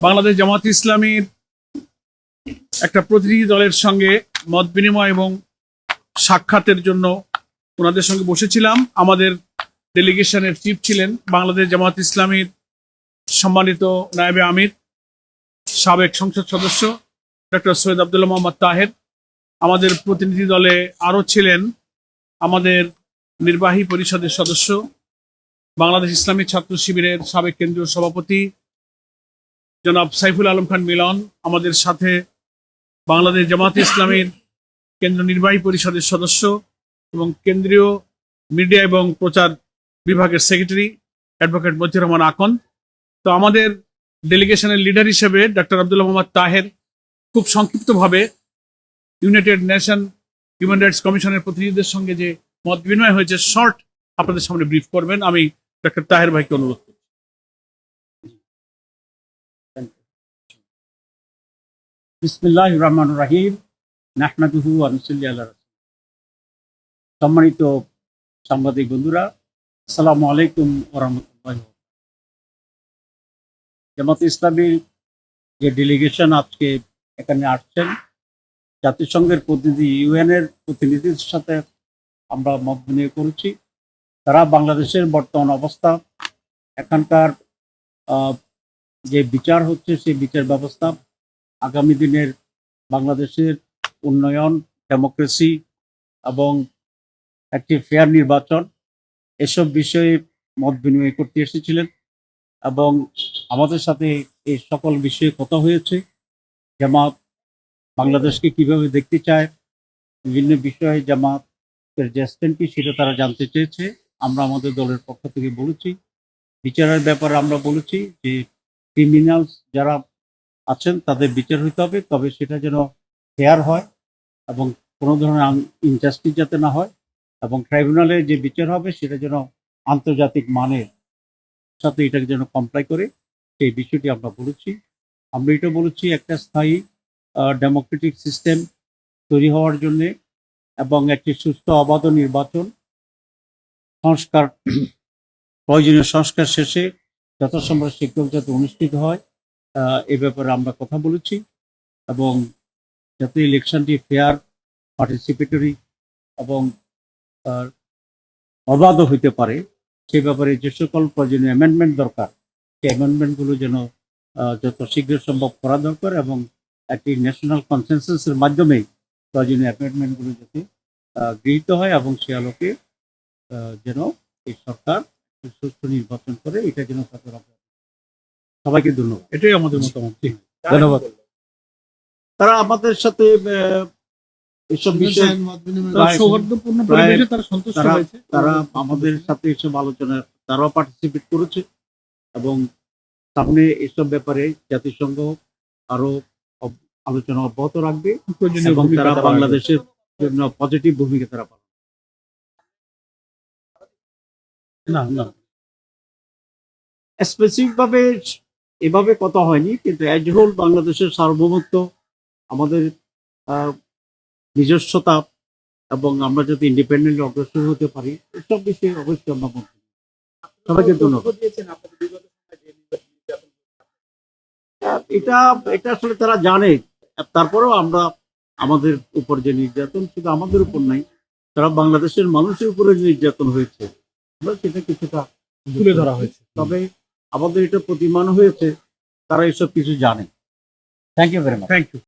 বাংলাদেশ জামাত ইসলামীর একটা প্রতিনিধি দলের সঙ্গে মত বিনিময় এবং সাক্ষাতের জন্য ওনাদের সঙ্গে বসেছিলাম। আমাদের ডেলিগেশনের চিফ ছিলেন বাংলাদেশ জামাত ইসলামীর সম্মানিত নায়েবে আমির, সাবেক সংসদ সদস্য ডক্টর সৈয়দ আব্দুল্লাহ মোহাম্মদ তাহের। আমাদের প্রতিনিধি দলে আরও ছিলেন আমাদের নির্বাহী পরিষদের সদস্য, বাংলাদেশ ইসলামী ছাত্র শিবিরের সাবেক কেন্দ্রীয় সভাপতি জনাব সাইফুল আলম খান মিলন, আমাদের সাথে বাংলাদেশ জামাত ইসলামীর কেন্দ্র নির্বাহী পরিষদের সদস্য এবং কেন্দ্রীয় মিডিয়া এবং প্রচার বিভাগের সেক্রেটারি অ্যাডভোকেট মতিউর রহমান আকন। তো আমাদের ডেলিগেশনের লিডার হিসেবে ডক্টর আব্দুল্লাহ মোহাম্মদ তাহের খুব সংক্ষিপ্তভাবে ইউনাইটেড নেশন হিউম্যান রাইটস কমিশনের প্রতিনিধিদের সঙ্গে যে মত বিনিময় হয়েছে শর্ট আপনাদের সামনে ব্রিফ করবেন। আমি ডক্টর তাহের ভাইকে অনুরোধ করছি। বিসমিল্লাহির রহমানির রহিম, নাহমাদুহু ওয়া নুসাল্লি আলা রাসূলিহি। সম্মানিত সাংবাদিক বন্ধুরা, আসসালামু আলাইকুম ওয়া রাহমাতুল্লাহি। জামাত ইসলামীর যে ডেলিগেশন আজকে এখানে আসছেন, জাতিসংঘের প্রতিনিধি, ইউএনের প্রতিনিধির সাথে আমরা মত বিনিময় করেছি। তারা বাংলাদেশের বর্তমান অবস্থা, এখানকার যে বিচার হচ্ছে সেই বিচার ব্যবস্থা, আগামী দিনের বাংলাদেশের উন্নয়ন, ডেমোক্রেসি এবং একটি ফেয়ার নির্বাচন, এসব বিষয়ে মত বিনিময় করতে এসেছিলেন এবং আমাদের সাথে এই সকল বিষয়ে কথা হয়েছে। জামাত বাংলাদেশকে কিভাবে দেখতে চায়, বিভিন্ন বিষয়ে জামাতের যে স্ট্যান্ড কি সেটা তারা জানতে চেয়েছে। আমরা আমাদের দলের পক্ষ থেকে বলেছি, বিচারের ব্যাপারে আমরা বলেছি যে ক্রিমিনালস যারা আছেন তাদের বিচার হইতে হবে, তবে সেটা যেন ফেয়ার হয় এবং কোনো ধরনের ইনজাস্টিস যাতে না হয়, এবং ট্রাইব্যুনালে যে বিচার হবে সেটা যেন আন্তর্জাতিক মানের সাথে এটাকে যেন কমপ্লাই করে, সেই বিষয়টি আমরা বলেছি। আমরা এটা বলেছি একটা স্থায়ী ডেমোক্রেটিক সিস্টেম তৈরি হওয়ার জন্যে এবং একটি সুস্থ অবাধ নির্বাচন সংস্কার, প্রয়োজনীয় সংস্কার শেষে যথাসম্ভব শীঘ্র যাতে অনুষ্ঠিত হয়, এ ব্যাপারে আমরা কথা বলেছি এবং যাতে ইলেকশনটি ফেয়ার, পার্টিসিপেটরি এবং অবাধ হইতে পারে, সে ব্যাপারে যে সকল প্রয়োজনীয় অ্যামেন্ডমেন্ট দরকার, সেই অ্যামেন্ডমেন্টগুলো যেন যত শীঘ্র সম্ভব করা দরকার এবং একটি ন্যাশনাল কনসেনসাসের মাধ্যমে প্রয়োজনীয় অ্যামেন্ডমেন্টগুলো যাতে গৃহীত হয় এবং সে আলোকে যেন এই সরকার সুষ্ঠু নির্বাচন করে, এটা যেন তাদের। সবাইকে ধন্যবাদ। এটাই আমাদের মতামত। ধন্যবাদ। তারা আমাদের সাথে এসব বিষয়ে সৌহার্দ্যপূর্ণ পরিবেশে তারা সন্তুষ্ট হয়েছে। তারা আমাদের সাথে এসব আলোচনায় তারাও পার্টিসিপেট করেছে এবং সামনে এসব ব্যাপারে জাতিসংঘ আরো আলোচনা অব্যাহত রাখবে এবং তারা বাংলাদেশের জন্য পজিটিভ ভূমিকা তারা পালন। না স্পেসিফিক ভাবে এভাবে কথা হয়নি, কিন্তু অ্যাজ হোল বাংলাদেশের সার্বভৌমত্ব, আমাদের নিজস্বতা এবং আমরা যাতে ইন্ডিপেন্ডেন্টলি অগ্রসর হতে পারি, এসব বিষয়ে অবশ্যই আমরা মত। সবাইকে ধন্যবাদ। এটা আসলে তারা জানে, তারপরেও আমরা আমাদের উপর যে নির্যাতন শুধু আমাদের উপর নাই, তারা বাংলাদেশের মানুষের উপরে যে নির্যাতন হয়েছে সেটা কিছুটা তুলে ধরা হয়েছে। তবে আমাদের এটা প্রতিমান হয়েছে, তারা এসব কিছু জানে। Thank you very much. Thank you.